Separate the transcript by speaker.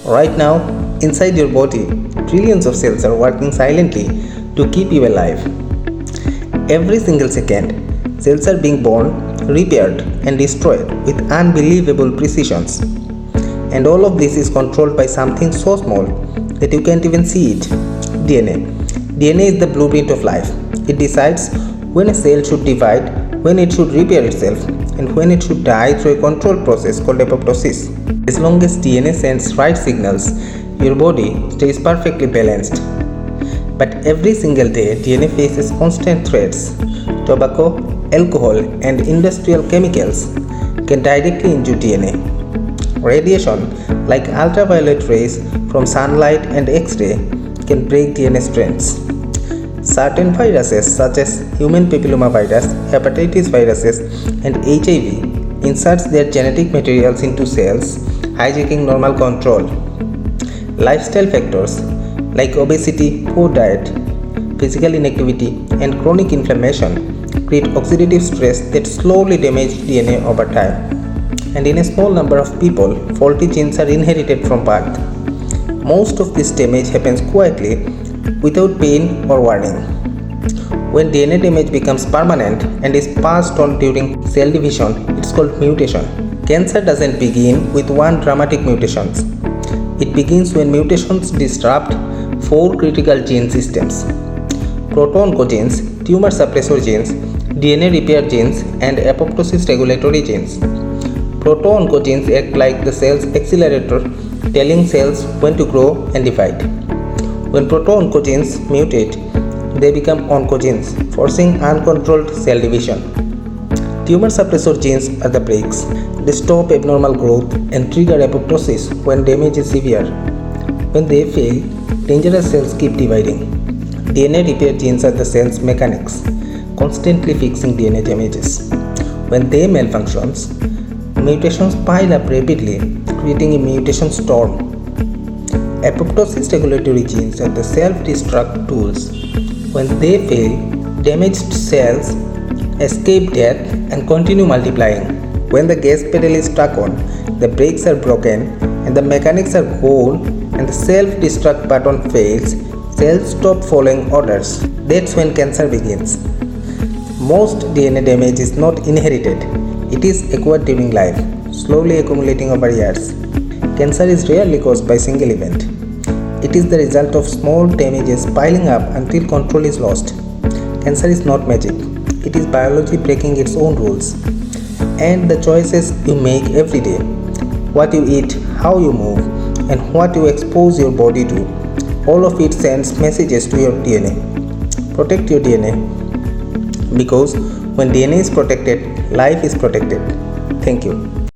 Speaker 1: Right now, inside your body, trillions of cells are working silently to keep you alive. Every single second, cells are being born, repaired, and destroyed with unbelievable precisions. And all of this is controlled by something so small that you can't even see it: DNA. DNA is the blueprint of life. It decides when a cell should divide, when it should repair itself, and when it should die through a controlled process called apoptosis. As long as DNA sends right signals, your body stays perfectly balanced. But every single day, DNA faces constant threats. Tobacco, alcohol, and industrial chemicals can directly injure DNA. Radiation, like ultraviolet rays from sunlight and X-ray, can break DNA strands. Certain viruses such as human papillomavirus, hepatitis viruses, and HIV inserts their genetic materials into cells, hijacking normal control. Lifestyle factors like obesity, poor diet, physical inactivity, and chronic inflammation create oxidative stress that slowly damages DNA over time. And in a small number of people, faulty genes are inherited from birth. Most of this damage happens quietly, without pain or warning. When DNA damage becomes permanent and is passed on during cell division, it's called mutation. Cancer doesn't begin with one dramatic mutation. It begins when mutations disrupt four critical gene systems: proto-oncogenes, tumor suppressor genes, DNA repair genes, and apoptosis regulatory genes. Proto-oncogenes act like the cell's accelerator, telling cells when to grow and divide. When proto-oncogenes mutate, they become oncogenes, forcing uncontrolled cell division. Tumor suppressor genes are the brakes. They stop abnormal growth and trigger apoptosis when damage is severe. When they fail, dangerous cells keep dividing. DNA repair genes are the cell's mechanics, constantly fixing DNA damages. When they malfunctions, mutations pile up rapidly, creating a mutation storm. Apoptosis regulatory genes are the self-destruct tools. When they fail, damaged cells escape death and continue multiplying. When the gas pedal is stuck on, the brakes are broken and the mechanics are gone and the self-destruct button fails, cells stop following orders. That's when cancer begins. Most DNA damage is not inherited. It is acquired during life, slowly accumulating over years. Cancer is rarely caused by a single event. It is the result of small damages piling up until control is lost. Cancer is not magic. It is biology breaking its own rules. And the choices you make every day, what you eat, how you move, and what you expose your body to, all of it sends messages to your DNA. Protect your DNA. Because when DNA is protected, life is protected. Thank you.